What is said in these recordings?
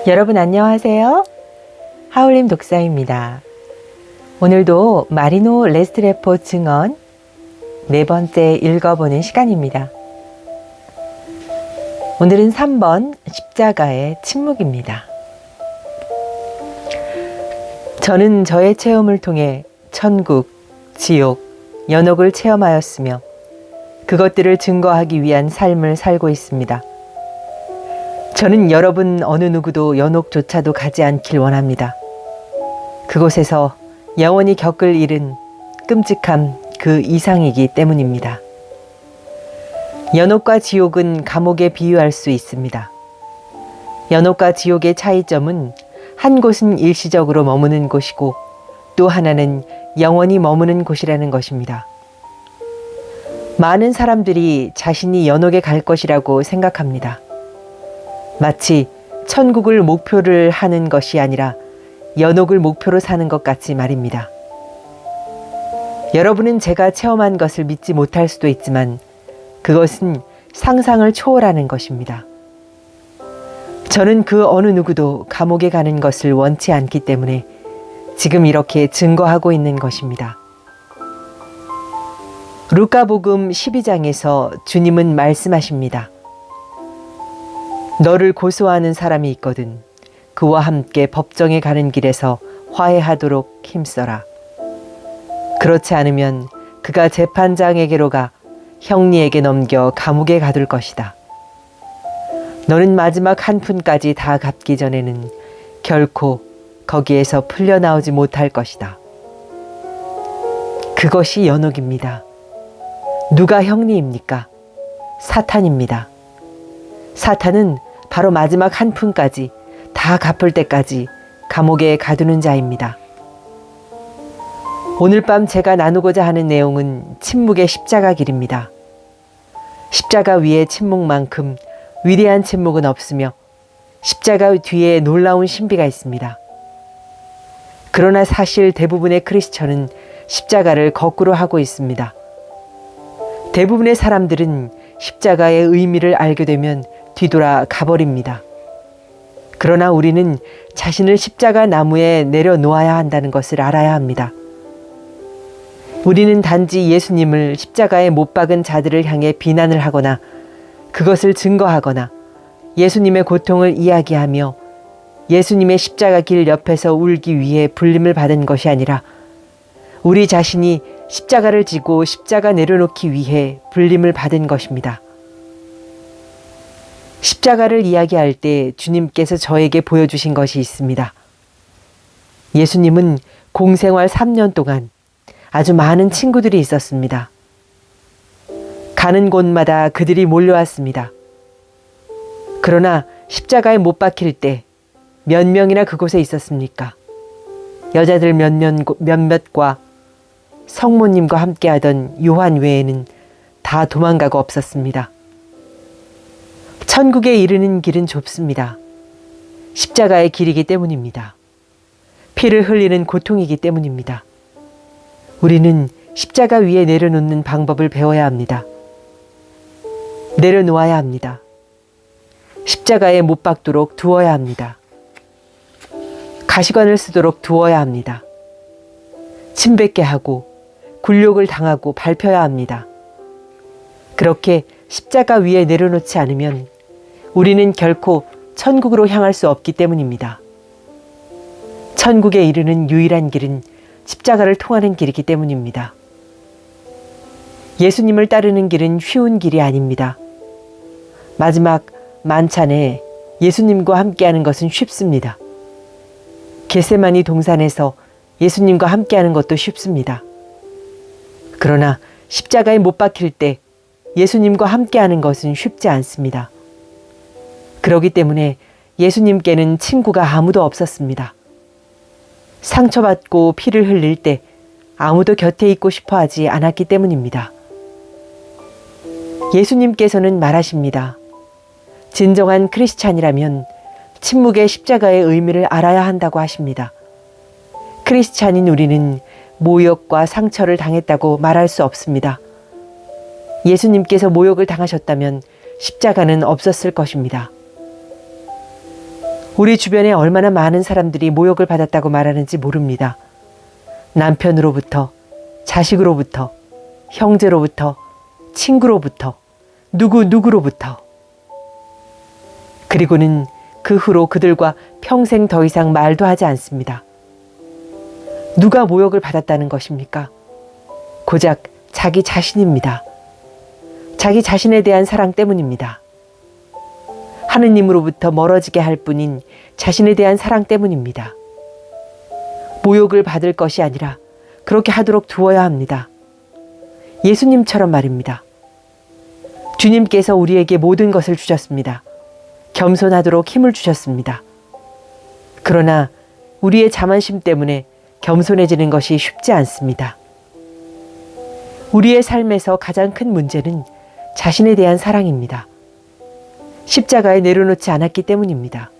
여러분 안녕하세요. 하울림 독사입니다. 오늘도 마리노 레스트레포 증언 네 번째 읽어보는 시간입니다. 오늘은 3번 십자가의 침묵입니다. 저는 저의 체험을 통해 천국, 지옥, 연옥을 체험하였으며 그것들을 증거하기 위한 삶을 살고 있습니다. 저는 여러분 어느 누구도 연옥조차도 가지 않길 원합니다. 그곳에서 영원히 겪을 일은 끔찍함 그 이상이기 때문입니다. 연옥과 지옥은 감옥에 비유할 수 있습니다. 연옥과 지옥의 차이점은 한 곳은 일시적으로 머무는 곳이고 또 하나는 영원히 머무는 곳이라는 것입니다. 많은 사람들이 자신이 연옥에 갈 것이라고 생각합니다. 마치 천국을 목표를 하는 것이 아니라 연옥을 목표로 사는 것 같이 말입니다. 여러분은 제가 체험한 것을 믿지 못할 수도 있지만 그것은 상상을 초월하는 것입니다. 저는 그 어느 누구도 감옥에 가는 것을 원치 않기 때문에 지금 이렇게 증거하고 있는 것입니다. 루카복음 12장에서 주님은 말씀하십니다. 너를 고소하는 사람이 있거든 그와 함께 법정에 가는 길에서 화해하도록 힘써라. 그렇지 않으면 그가 재판장에게로 가 형리에게 넘겨 감옥에 가둘 것이다. 너는 마지막 한 푼까지 다 갚기 전에는 결코 거기에서 풀려나오지 못할 것이다. 그것이 연옥입니다. 누가 형리입니까? 사탄입니다. 사탄은 바로 마지막 한 푼까지 다 갚을 때까지 감옥에 가두는 자입니다. 오늘 밤 제가 나누고자 하는 내용은 침묵의 십자가 길입니다. 십자가 위의 침묵만큼 위대한 침묵은 없으며 십자가 뒤에 놀라운 신비가 있습니다. 그러나 사실 대부분의 크리스천은 십자가를 거꾸로 하고 있습니다. 대부분의 사람들은 십자가의 의미를 알게 되면 뒤돌아 가버립니다. 그러나 우리는 자신을 십자가 나무에 내려놓아야 한다는 것을 알아야 합니다. 우리는 단지 예수님을 십자가에 못 박은 자들을 향해 비난을 하거나 그것을 증거하거나 예수님의 고통을 이야기하며 예수님의 십자가 길 옆에서 울기 위해 불림을 받은 것이 아니라 우리 자신이 십자가를 지고 십자가 내려놓기 위해 불림을 받은 것입니다. 십자가를 이야기할 때 주님께서 저에게 보여주신 것이 있습니다. 예수님은 공생활 3년 동안 아주 많은 친구들이 있었습니다. 가는 곳마다 그들이 몰려왔습니다. 그러나 십자가에 못 박힐 때 몇 명이나 그곳에 있었습니까? 여자들 몇몇과 성모님과 함께하던 요한 외에는 다 도망가고 없었습니다. 천국에 이르는 길은 좁습니다. 십자가의 길이기 때문입니다. 피를 흘리는 고통이기 때문입니다. 우리는 십자가 위에 내려놓는 방법을 배워야 합니다. 내려놓아야 합니다. 십자가에 못 박도록 두어야 합니다. 가시관을 쓰도록 두어야 합니다. 침뱉게 하고 굴욕을 당하고 밟혀야 합니다. 그렇게 십자가 위에 내려놓지 않으면 우리는 결코 천국으로 향할 수 없기 때문입니다. 천국에 이르는 유일한 길은 십자가를 통하는 길이기 때문입니다. 예수님을 따르는 길은 쉬운 길이 아닙니다. 마지막 만찬에 예수님과 함께하는 것은 쉽습니다. 겟세마니 동산에서 예수님과 함께하는 것도 쉽습니다. 그러나 십자가에 못 박힐 때 예수님과 함께하는 것은 쉽지 않습니다. 그렇기 때문에 예수님께는 친구가 아무도 없었습니다. 상처받고 피를 흘릴 때 아무도 곁에 있고 싶어 하지 않았기 때문입니다. 예수님께서는 말하십니다. 진정한 크리스찬이라면 침묵의 십자가의 의미를 알아야 한다고 하십니다. 크리스찬인 우리는 모욕과 상처를 당했다고 말할 수 없습니다. 예수님께서 모욕을 당하셨다면 십자가는 없었을 것입니다. 우리 주변에 얼마나 많은 사람들이 모욕을 받았다고 말하는지 모릅니다. 남편으로부터, 자식으로부터, 형제로부터, 친구로부터, 누구로부터. 그리고는 그 후로 그들과 평생 더 이상 말도 하지 않습니다. 누가 모욕을 받았다는 것입니까? 고작 자기 자신입니다. 자기 자신에 대한 사랑 때문입니다. 하느님으로부터 멀어지게 할 뿐인 자신에 대한 사랑 때문입니다. 모욕을 받을 것이 아니라 그렇게 하도록 두어야 합니다. 예수님처럼 말입니다. 주님께서 우리에게 모든 것을 주셨습니다. 겸손하도록 힘을 주셨습니다. 그러나 우리의 자만심 때문에 겸손해지는 것이 쉽지 않습니다. 우리의 삶에서 가장 큰 문제는 자신에 대한 사랑입니다. 십자가에 내려놓지 않았기 때문입니다.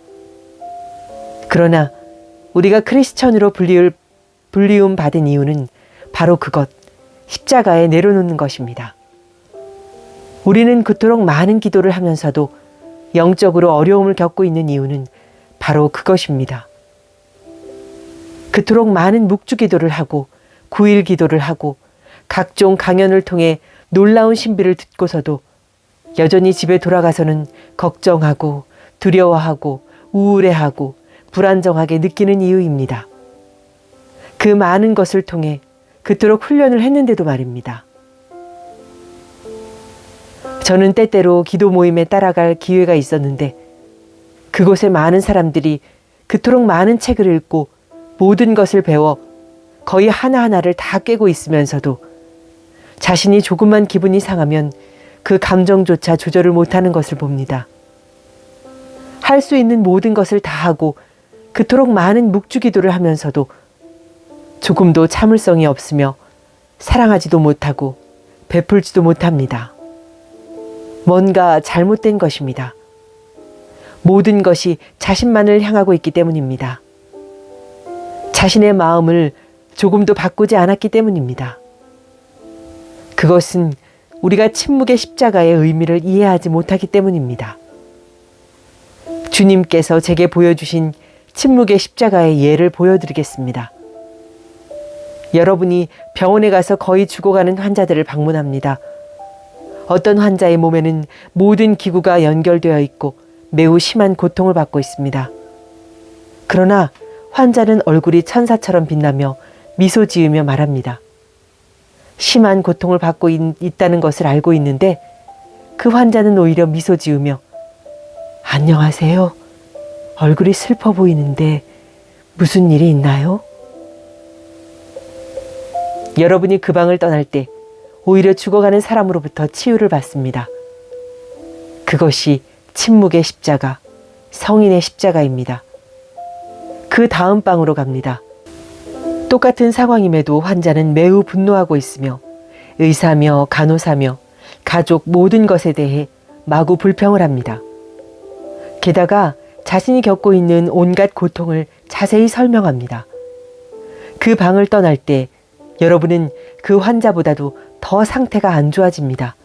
그러나 우리가 크리스천으로 불리움 받은 이유는 바로 그것, 십자가에 내려놓는 것입니다. 우리는 그토록 많은 기도를 하면서도 영적으로 어려움을 겪고 있는 이유는 바로 그것입니다. 그토록 많은 묵주 기도를 하고 9일 기도를 하고 각종 강연을 통해 놀라운 신비를 듣고서도 여전히 집에 돌아가서는 걱정하고 두려워하고 우울해하고 불안정하게 느끼는 이유입니다. 그 많은 것을 통해 그토록 훈련을 했는데도 말입니다. 저는 때때로 기도 모임에 따라갈 기회가 있었는데 그곳에 많은 사람들이 그토록 많은 책을 읽고 모든 것을 배워 거의 하나하나를 다 깨고 있으면서도 자신이 조금만 기분이 상하면 그 감정조차 조절을 못하는 것을 봅니다. 할 수 있는 모든 것을 다 하고 그토록 많은 묵주기도를 하면서도 조금도 참을성이 없으며 사랑하지도 못하고 베풀지도 못합니다. 뭔가 잘못된 것입니다. 모든 것이 자신만을 향하고 있기 때문입니다. 자신의 마음을 조금도 바꾸지 않았기 때문입니다. 그것은 우리가 침묵의 십자가의 의미를 이해하지 못하기 때문입니다. 주님께서 제게 보여주신 침묵의 십자가의 예를 보여드리겠습니다. 여러분이 병원에 가서 거의 죽어가는 환자들을 방문합니다. 어떤 환자의 몸에는 모든 기구가 연결되어 있고 매우 심한 고통을 받고 있습니다. 그러나 환자는 얼굴이 천사처럼 빛나며 미소 지으며 말합니다. 심한 고통을 받고 있다는 것을 알고 있는데 그 환자는 오히려 미소 지으며 안녕하세요. 얼굴이 슬퍼 보이는데 무슨 일이 있나요? 여러분이 그 방을 떠날 때 오히려 죽어가는 사람으로부터 치유를 받습니다. 그것이 침묵의 십자가, 성인의 십자가입니다. 그 다음 방으로 갑니다. 똑같은 상황임에도 환자는 매우 분노하고 있으며 의사며 간호사며 가족 모든 것에 대해 마구 불평을 합니다. 게다가 자신이 겪고 있는 온갖 고통을 자세히 설명합니다. 그 방을 떠날 때 여러분은 그 환자보다도 더 상태가 안 좋아집니다.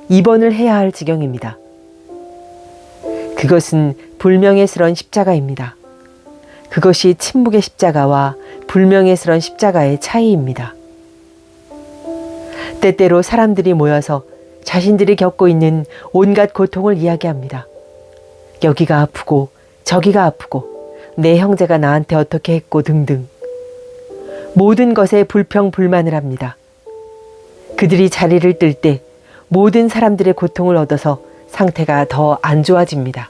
입원을 해야 할 지경입니다. 그것은 불명예스러운 십자가입니다. 그것이 침묵의 십자가와 불명예스러운 십자가의 차이입니다. 때때로 사람들이 모여서 자신들이 겪고 있는 온갖 고통을 이야기합니다. 여기가 아프고 저기가 아프고 내 형제가 나한테 어떻게 했고 등등. 모든 것에 불평 불만을 합니다. 그들이 자리를 뜰 때 모든 사람들의 고통을 얻어서 상태가 더 안 좋아집니다.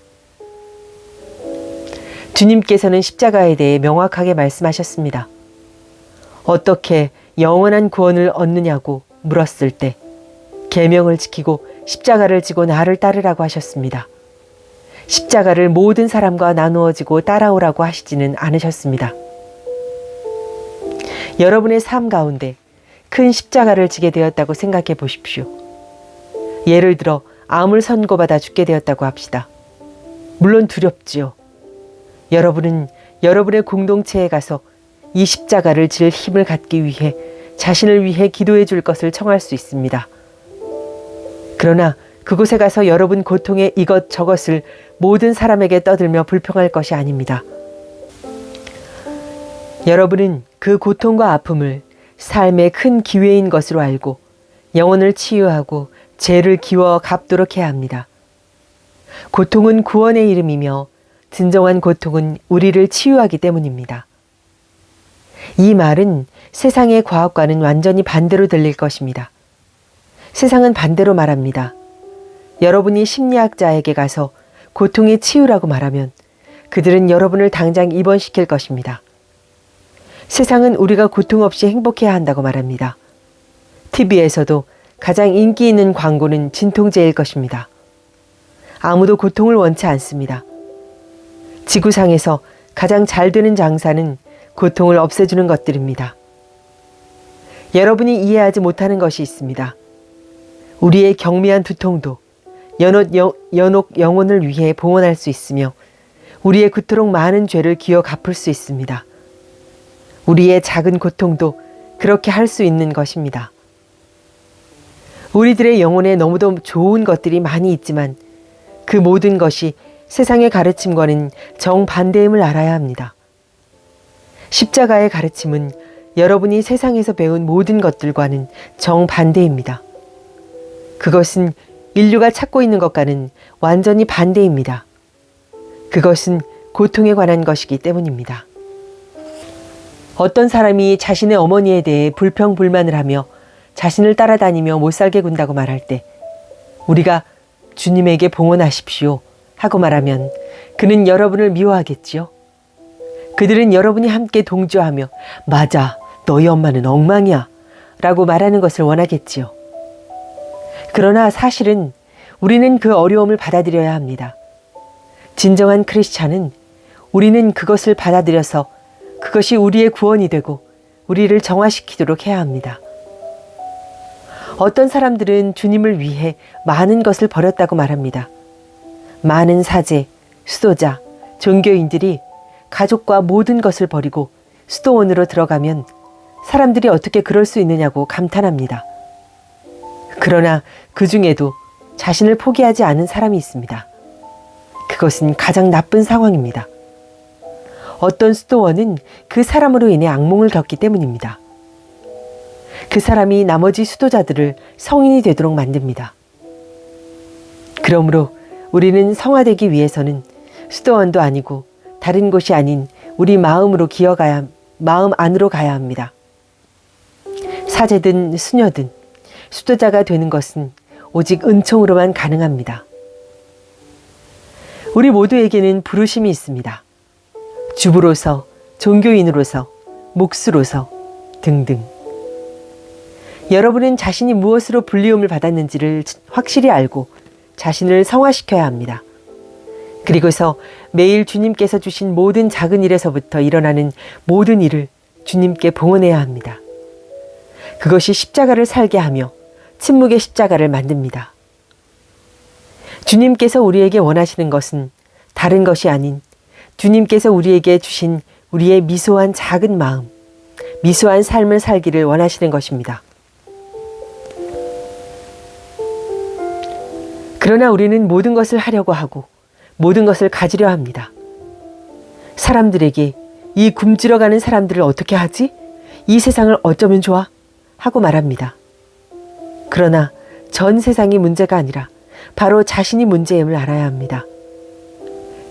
주님께서는 십자가에 대해 명확하게 말씀하셨습니다. 어떻게 영원한 구원을 얻느냐고 물었을 때 계명을 지키고 십자가를 지고 나를 따르라고 하셨습니다. 십자가를 모든 사람과 나누어지고 따라오라고 하시지는 않으셨습니다. 여러분의 삶 가운데 큰 십자가를 지게 되었다고 생각해 보십시오. 예를 들어 암을 선고받아 죽게 되었다고 합시다. 물론 두렵지요. 여러분은 여러분의 공동체에 가서 이 십자가를 질 힘을 갖기 위해 자신을 위해 기도해 줄 것을 청할 수 있습니다. 그러나 그곳에 가서 여러분 고통의 이것저것을 모든 사람에게 떠들며 불평할 것이 아닙니다. 여러분은 그 고통과 아픔을 삶의 큰 기회인 것으로 알고 영혼을 치유하고 죄를 기워 갚도록 해야 합니다. 고통은 구원의 이름이며 진정한 고통은 우리를 치유하기 때문입니다. 이 말은 세상의 과학과는 완전히 반대로 들릴 것입니다. 세상은 반대로 말합니다. 여러분이 심리학자에게 가서 고통의 치유라고 말하면 그들은 여러분을 당장 입원시킬 것입니다. 세상은 우리가 고통 없이 행복해야 한다고 말합니다. TV에서도 가장 인기 있는 광고는 진통제일 것입니다. 아무도 고통을 원치 않습니다. 지구상에서 가장 잘 되는 장사는 고통을 없애주는 것들입니다. 여러분이 이해하지 못하는 것이 있습니다. 우리의 경미한 두통도 연옥 영혼을 위해 봉헌할 수 있으며 우리의 그토록 많은 죄를 기어 갚을 수 있습니다. 우리의 작은 고통도 그렇게 할 수 있는 것입니다. 우리들의 영혼에 너무도 좋은 것들이 많이 있지만 그 모든 것이 세상의 가르침과는 정반대임을 알아야 합니다. 십자가의 가르침은 여러분이 세상에서 배운 모든 것들과는 정반대입니다. 그것은 인류가 찾고 있는 것과는 완전히 반대입니다. 그것은 고통에 관한 것이기 때문입니다. 어떤 사람이 자신의 어머니에 대해 불평불만을 하며 자신을 따라다니며 못살게 군다고 말할 때 우리가 주님에게 봉헌하십시오 하고 말하면 그는 여러분을 미워하겠지요. 그들은 여러분이 함께 동조하며 맞아, 너희 엄마는 엉망이야 라고 말하는 것을 원하겠지요. 그러나 사실은 우리는 그 어려움을 받아들여야 합니다. 진정한 크리스찬은 우리는 그것을 받아들여서 그것이 우리의 구원이 되고 우리를 정화시키도록 해야 합니다. 어떤 사람들은 주님을 위해 많은 것을 버렸다고 말합니다. 많은 사제, 수도자, 종교인들이 가족과 모든 것을 버리고 수도원으로 들어가면 사람들이 어떻게 그럴 수 있느냐고 감탄합니다. 그러나 그 중에도 자신을 포기하지 않은 사람이 있습니다. 그것은 가장 나쁜 상황입니다. 어떤 수도원은 그 사람으로 인해 악몽을 겪기 때문입니다. 그 사람이 나머지 수도자들을 성인이 되도록 만듭니다. 그러므로 우리는 성화되기 위해서는 수도원도 아니고 다른 곳이 아닌 우리 마음 안으로 가야 합니다. 사제든 수녀든 수도자가 되는 것은 오직 은총으로만 가능합니다. 우리 모두에게는 부르심이 있습니다. 주부로서, 종교인으로서, 목수로서 등등. 여러분은 자신이 무엇으로 불리움을 받았는지를 확실히 알고 자신을 성화시켜야 합니다. 그리고서 매일 주님께서 주신 모든 작은 일에서부터 일어나는 모든 일을 주님께 봉헌해야 합니다. 그것이 십자가를 살게 하며 침묵의 십자가를 만듭니다. 주님께서 우리에게 원하시는 것은 다른 것이 아닌 주님께서 우리에게 주신 우리의 미소한 작은 마음, 미소한 삶을 살기를 원하시는 것입니다. 그러나 우리는 모든 것을 하려고 하고 모든 것을 가지려 합니다. 사람들에게 이 굶주려가는 사람들을 어떻게 하지? 이 세상을 어쩌면 좋아? 하고 말합니다. 그러나 전 세상이 문제가 아니라 바로 자신이 문제임을 알아야 합니다.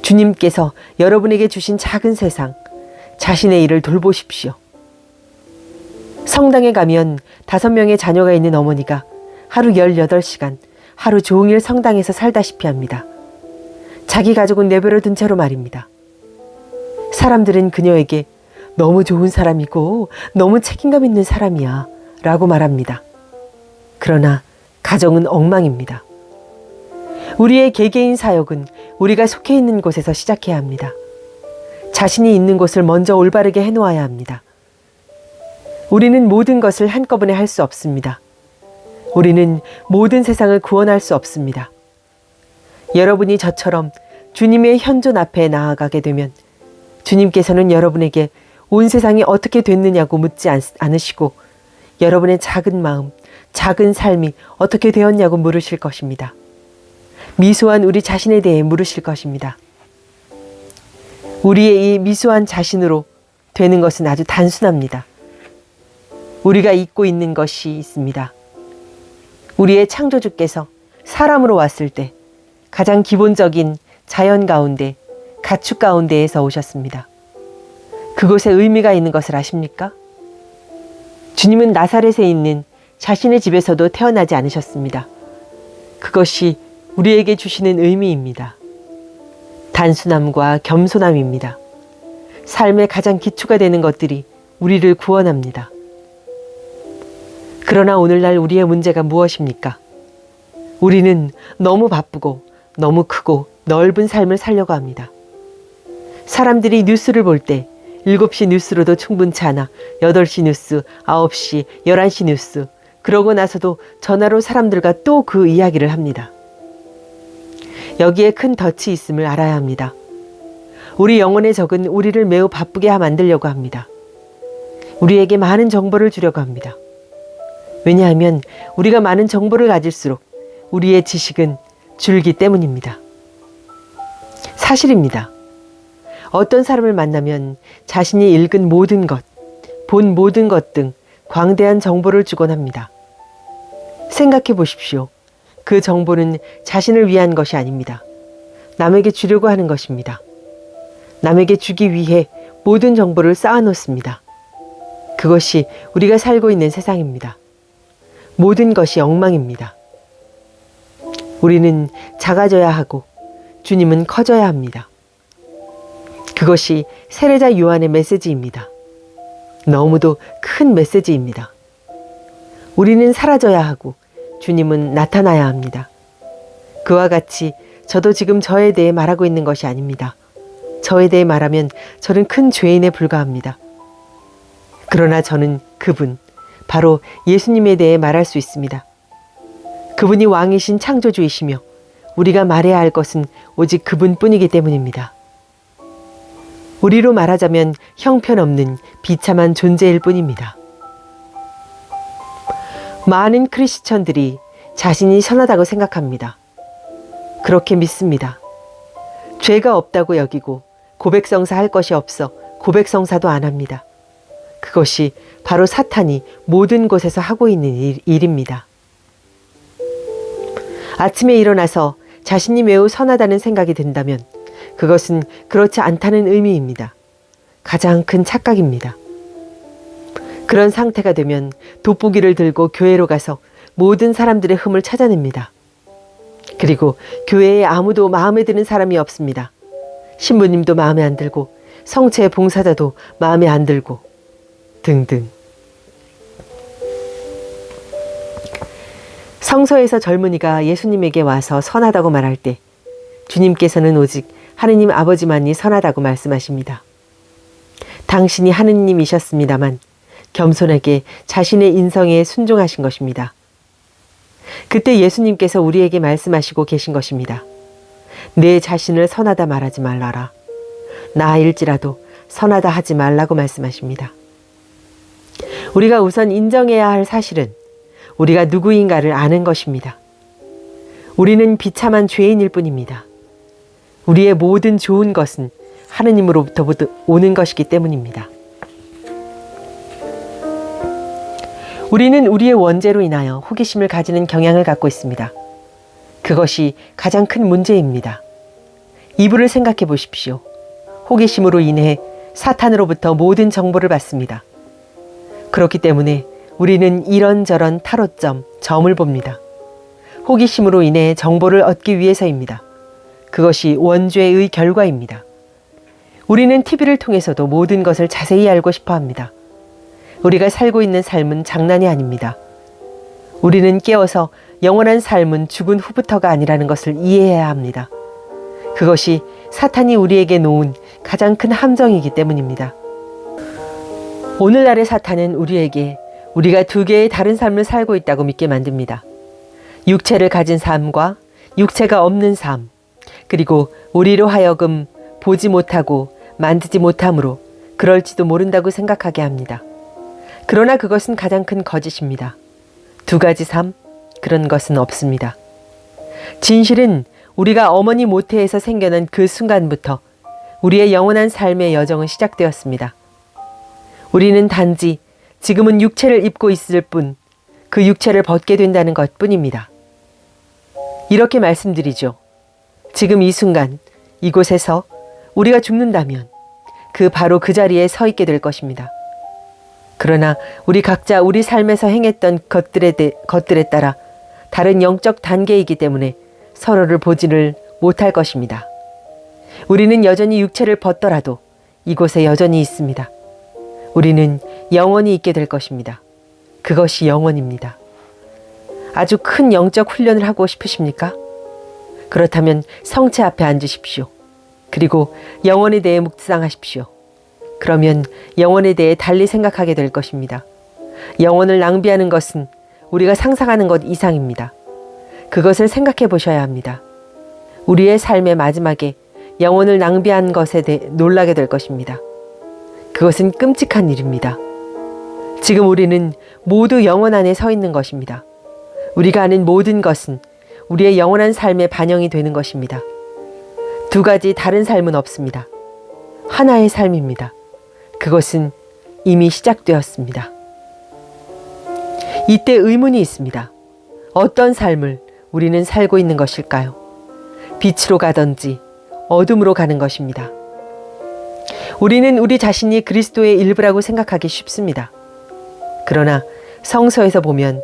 주님께서 여러분에게 주신 작은 세상, 자신의 일을 돌보십시오. 성당에 가면 5명의 자녀가 있는 어머니가 하루 18시간, 하루 종일 성당에서 살다시피 합니다. 자기 가족은 내버려 둔 채로 말입니다. 사람들은 그녀에게 너무 좋은 사람이고 너무 책임감 있는 사람이야 라고 말합니다. 그러나 가정은 엉망입니다. 우리의 개개인 사역은 우리가 속해 있는 곳에서 시작해야 합니다. 자신이 있는 곳을 먼저 올바르게 해놓아야 합니다. 우리는 모든 것을 한꺼번에 할 수 없습니다. 우리는 모든 세상을 구원할 수 없습니다. 여러분이 저처럼 주님의 현존 앞에 나아가게 되면 주님께서는 여러분에게 온 세상이 어떻게 됐느냐고 묻지 않으시고 여러분의 작은 마음, 작은 삶이 어떻게 되었냐고 물으실 것입니다. 미소한 우리 자신에 대해 물으실 것입니다. 우리의 이 미소한 자신으로 되는 것은 아주 단순합니다. 우리가 잊고 있는 것이 있습니다. 우리의 창조주께서 사람으로 왔을 때 가장 기본적인 자연 가운데, 가축 가운데에서 오셨습니다. 그곳에 의미가 있는 것을 아십니까? 주님은 나사렛에 있는 자신의 집에서도 태어나지 않으셨습니다. 그것이 우리에게 주시는 의미입니다. 단순함과 겸손함입니다. 삶의 가장 기초가 되는 것들이 우리를 구원합니다. 그러나 오늘날 우리의 문제가 무엇입니까? 우리는 너무 바쁘고 너무 크고 넓은 삶을 살려고 합니다. 사람들이 뉴스를 볼 때 7시 뉴스로도 충분치 않아 8시 뉴스, 9시, 11시 뉴스, 그러고 나서도 전화로 사람들과 또 그 이야기를 합니다. 여기에 큰 덫이 있음을 알아야 합니다. 우리 영혼의 적은 우리를 매우 바쁘게 만들려고 합니다. 우리에게 많은 정보를 주려고 합니다. 왜냐하면 우리가 많은 정보를 가질수록 우리의 지식은 줄기 때문입니다. 사실입니다. 어떤 사람을 만나면 자신이 읽은 모든 것, 본 모든 것 등 광대한 정보를 주곤 합니다. 생각해 보십시오. 그 정보는 자신을 위한 것이 아닙니다. 남에게 주려고 하는 것입니다. 남에게 주기 위해 모든 정보를 쌓아놓습니다. 그것이 우리가 살고 있는 세상입니다. 모든 것이 엉망입니다. 우리는 작아져야 하고 주님은 커져야 합니다. 그것이 세례자 요한의 메시지입니다. 너무도 큰 메시지입니다. 우리는 사라져야 하고 주님은 나타나야 합니다. 그와 같이 저도 지금 저에 대해 말하고 있는 것이 아닙니다. 저에 대해 말하면 저는 큰 죄인에 불과합니다. 그러나 저는 그분, 바로 예수님에 대해 말할 수 있습니다. 그분이 왕이신 창조주이시며 우리가 말해야 할 것은 오직 그분뿐이기 때문입니다. 우리로 말하자면 형편없는 비참한 존재일 뿐입니다. 많은 크리스천들이 자신이 선하다고 생각합니다. 그렇게 믿습니다. 죄가 없다고 여기고 고백성사 할 것이 없어 고백성사도 안 합니다. 그것이 바로 사탄이 모든 곳에서 하고 있는 일입니다. 아침에 일어나서 자신이 매우 선하다는 생각이 든다면 그것은 그렇지 않다는 의미입니다. 가장 큰 착각입니다. 그런 상태가 되면 돋보기를 들고 교회로 가서 모든 사람들의 흠을 찾아냅니다. 그리고 교회에 아무도 마음에 드는 사람이 없습니다. 신부님도 마음에 안 들고 성체 봉사자도 마음에 안 들고 등등. 성서에서 젊은이가 예수님에게 와서 선하다고 말할 때 주님께서는 오직 하느님 아버지만이 선하다고 말씀하십니다. 당신이 하느님이셨습니다만 겸손하게 자신의 인성에 순종하신 것입니다. 그때 예수님께서 우리에게 말씀하시고 계신 것입니다. 내 자신을 선하다 말하지 말라라. 나일지라도 선하다 하지 말라고 말씀하십니다. 우리가 우선 인정해야 할 사실은 우리가 누구인가를 아는 것입니다. 우리는 비참한 죄인일 뿐입니다. 우리의 모든 좋은 것은 하느님으로부터 오는 것이기 때문입니다. 우리는 우리의 원죄로 인하여 호기심을 가지는 경향을 갖고 있습니다. 그것이 가장 큰 문제입니다. 이불을 생각해 보십시오. 호기심으로 인해 사탄으로부터 모든 정보를 받습니다. 그렇기 때문에 우리는 이런저런 타로점, 점을 봅니다. 호기심으로 인해 정보를 얻기 위해서입니다. 그것이 원죄의 결과입니다. 우리는 TV를 통해서도 모든 것을 자세히 알고 싶어 합니다. 우리가 살고 있는 삶은 장난이 아닙니다. 우리는 깨어서 영원한 삶은 죽은 후부터가 아니라는 것을 이해해야 합니다. 그것이 사탄이 우리에게 놓은 가장 큰 함정이기 때문입니다. 오늘날의 사탄은 우리에게 우리가 두 개의 다른 삶을 살고 있다고 믿게 만듭니다. 육체를 가진 삶과 육체가 없는 삶, 그리고 우리로 하여금 보지 못하고 만지지 못함으로 그럴지도 모른다고 생각하게 합니다. 그러나 그것은 가장 큰 거짓입니다. 두 가지 삶, 그런 것은 없습니다. 진실은 우리가 어머니 모태에서 생겨난 그 순간부터 우리의 영원한 삶의 여정은 시작되었습니다. 우리는 단지 지금은 육체를 입고 있을 뿐 그 육체를 벗게 된다는 것 뿐입니다. 이렇게 말씀드리죠. 지금 이 순간 이곳에서 우리가 죽는다면 바로 그 자리에 서 있게 될 것입니다. 그러나 우리 각자 우리 삶에서 행했던 것들에 따라 다른 영적 단계이기 때문에 서로를 보지를 못할 것입니다. 우리는 여전히 육체를 벗더라도 이곳에 여전히 있습니다. 우리는 영원히 있게 될 것입니다. 그것이 영원입니다. 아주 큰 영적 훈련을 하고 싶으십니까? 그렇다면 성체 앞에 앉으십시오. 그리고 영혼에 대해 묵상하십시오. 그러면 영혼에 대해 달리 생각하게 될 것입니다. 영혼을 낭비하는 것은 우리가 상상하는 것 이상입니다. 그것을 생각해 보셔야 합니다. 우리의 삶의 마지막에 영혼을 낭비한 것에 대해 놀라게 될 것입니다. 그것은 끔찍한 일입니다. 지금 우리는 모두 영혼 안에 서 있는 것입니다. 우리가 아는 모든 것은 우리의 영원한 삶의 반영이 되는 것입니다. 두 가지 다른 삶은 없습니다. 하나의 삶입니다. 그것은 이미 시작되었습니다. 이때 의문이 있습니다. 어떤 삶을 우리는 살고 있는 것일까요? 빛으로 가든지 어둠으로 가는 것입니다. 우리는 우리 자신이 그리스도의 일부라고 생각하기 쉽습니다. 그러나 성서에서 보면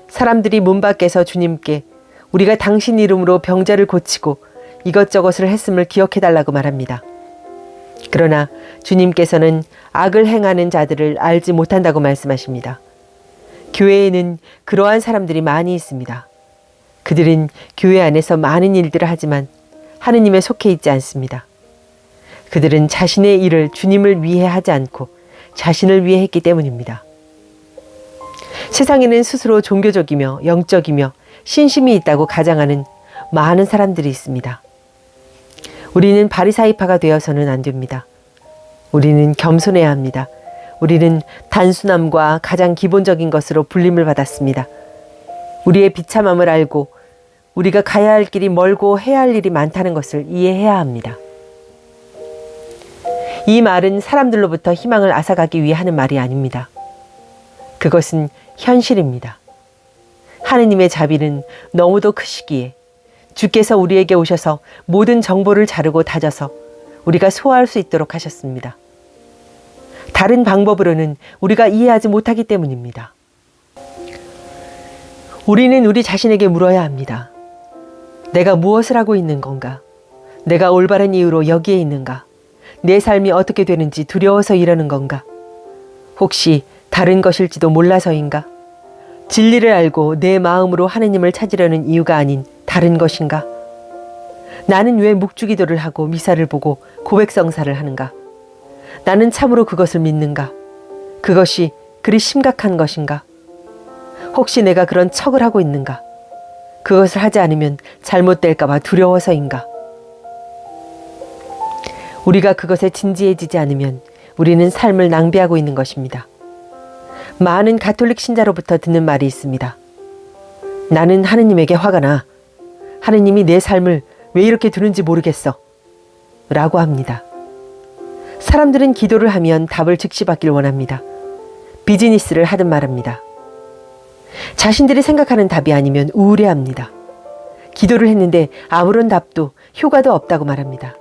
사람들이 문 밖에서 주님께 우리가 당신 이름으로 병자를 고치고 이것저것을 했음을 기억해달라고 말합니다. 그러나 주님께서는 악을 행하는 자들을 알지 못한다고 말씀하십니다. 교회에는 그러한 사람들이 많이 있습니다. 그들은 교회 안에서 많은 일들을 하지만 하느님에 속해 있지 않습니다. 그들은 자신의 일을 주님을 위해 하지 않고 자신을 위해 했기 때문입니다. 세상에는 스스로 종교적이며 영적이며 신심이 있다고 가장하는 많은 사람들이 있습니다. 우리는 바리사이파가 되어서는 안 됩니다. 우리는 겸손해야 합니다. 우리는 단순함과 가장 기본적인 것으로 불림을 받았습니다. 우리의 비참함을 알고 우리가 가야 할 길이 멀고 해야 할 일이 많다는 것을 이해해야 합니다. 이 말은 사람들로부터 희망을 앗아가기 위해 하는 말이 아닙니다. 그것은 현실입니다. 하느님의 자비는 너무도 크시기에 주께서 우리에게 오셔서 모든 정보를 자르고 다져서 우리가 소화할 수 있도록 하셨습니다. 다른 방법으로는 우리가 이해하지 못하기 때문입니다. 우리는 우리 자신에게 물어야 합니다. 내가 무엇을 하고 있는 건가? 내가 올바른 이유로 여기에 있는가? 내 삶이 어떻게 되는지 두려워서 이러는 건가? 혹시 다른 것일지도 몰라서인가? 진리를 알고 내 마음으로 하느님을 찾으려는 이유가 아닌 다른 것인가? 나는 왜 묵주기도를 하고 미사를 보고 고백성사를 하는가? 나는 참으로 그것을 믿는가? 그것이 그리 심각한 것인가? 혹시 내가 그런 척을 하고 있는가? 그것을 하지 않으면 잘못될까 봐 두려워서인가? 우리가 그것에 진지해지지 않으면 우리는 삶을 낭비하고 있는 것입니다. 많은 가톨릭 신자로부터 듣는 말이 있습니다. 나는 하느님에게 화가 나. 하느님이 내 삶을 왜 이렇게 두는지 모르겠어. 라고 합니다. 사람들은 기도를 하면 답을 즉시 받길 원합니다. 비즈니스를 하든 말합니다. 자신들이 생각하는 답이 아니면 우울해합니다. 기도를 했는데 아무런 답도 효과도 없다고 말합니다.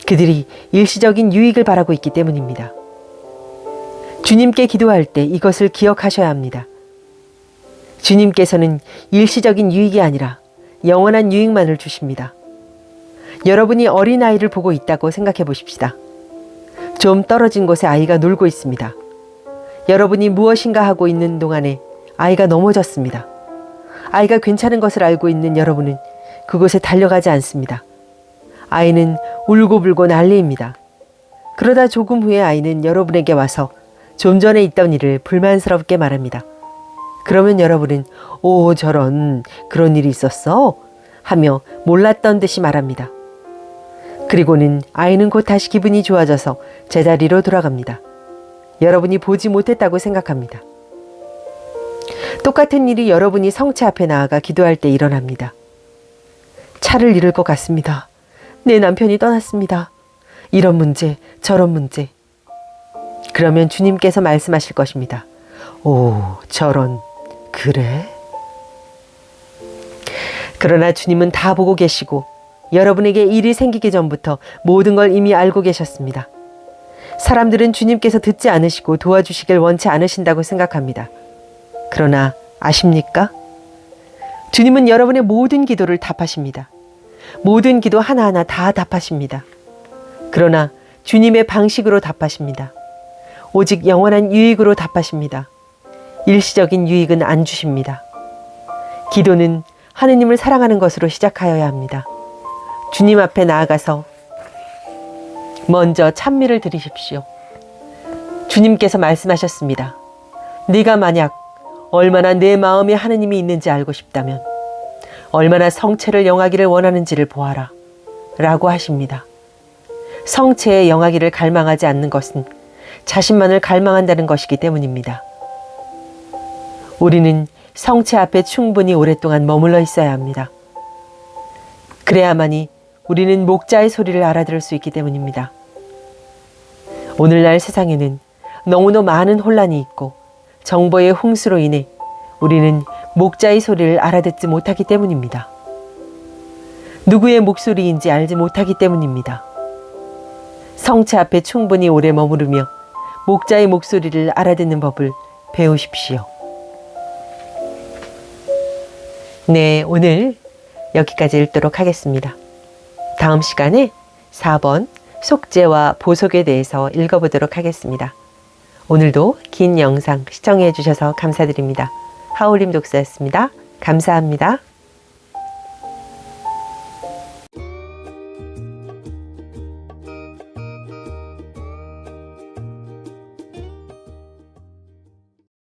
그들이 일시적인 유익을 바라고 있기 때문입니다. 주님께 기도할 때 이것을 기억하셔야 합니다. 주님께서는 일시적인 유익이 아니라 영원한 유익만을 주십니다. 여러분이 어린아이를 보고 있다고 생각해 보십시다. 좀 떨어진 곳에 아이가 놀고 있습니다. 여러분이 무엇인가 하고 있는 동안에 아이가 넘어졌습니다. 아이가 괜찮은 것을 알고 있는 여러분은 그곳에 달려가지 않습니다. 아이는 울고불고 난리입니다. 그러다 조금 후에 아이는 여러분에게 와서 좀 전에 있던 일을 불만스럽게 말합니다. 그러면 여러분은 오 저런 그런 일이 있었어? 하며 몰랐던 듯이 말합니다. 그리고는 아이는 곧 다시 기분이 좋아져서 제자리로 돌아갑니다. 여러분이 보지 못했다고 생각합니다. 똑같은 일이 여러분이 성체 앞에 나아가 기도할 때 일어납니다. 차를 잃을 것 같습니다. 내 남편이 떠났습니다. 이런 문제, 저런 문제. 그러면 주님께서 말씀하실 것입니다. 오, 저런, 그래? 그러나 주님은 다 보고 계시고 여러분에게 일이 생기기 전부터 모든 걸 이미 알고 계셨습니다. 사람들은 주님께서 듣지 않으시고 도와주시길 원치 않으신다고 생각합니다. 그러나 아십니까? 주님은 여러분의 모든 기도를 답하십니다. 모든 기도 하나하나 다 답하십니다. 그러나 주님의 방식으로 답하십니다. 오직 영원한 유익으로 답하십니다. 일시적인 유익은 안 주십니다. 기도는 하느님을 사랑하는 것으로 시작하여야 합니다. 주님 앞에 나아가서 먼저 찬미를 드리십시오. 주님께서 말씀하셨습니다. 네가 만약 얼마나 내 마음에 하느님이 있는지 알고 싶다면 얼마나 성체를 영하기를 원하는지를 보아라 라고 하십니다. 성체의 영하기를 갈망하지 않는 것은 자신만을 갈망한다는 것이기 때문입니다. 우리는 성체 앞에 충분히 오랫동안 머물러 있어야 합니다. 그래야만이 우리는 목자의 소리를 알아들을 수 있기 때문입니다. 오늘날 세상에는 너무나 많은 혼란이 있고 정보의 홍수로 인해 우리는 목자의 소리를 알아듣지 못하기 때문입니다. 누구의 목소리인지 알지 못하기 때문입니다. 성체 앞에 충분히 오래 머무르며 목자의 목소리를 알아듣는 법을 배우십시오. 네, 오늘 여기까지 읽도록 하겠습니다. 다음 시간에 4번 속죄와 보속에 대해서 읽어보도록 하겠습니다. 오늘도 긴 영상 시청해 주셔서 감사드립니다. 하울림 독서였습니다. 감사합니다.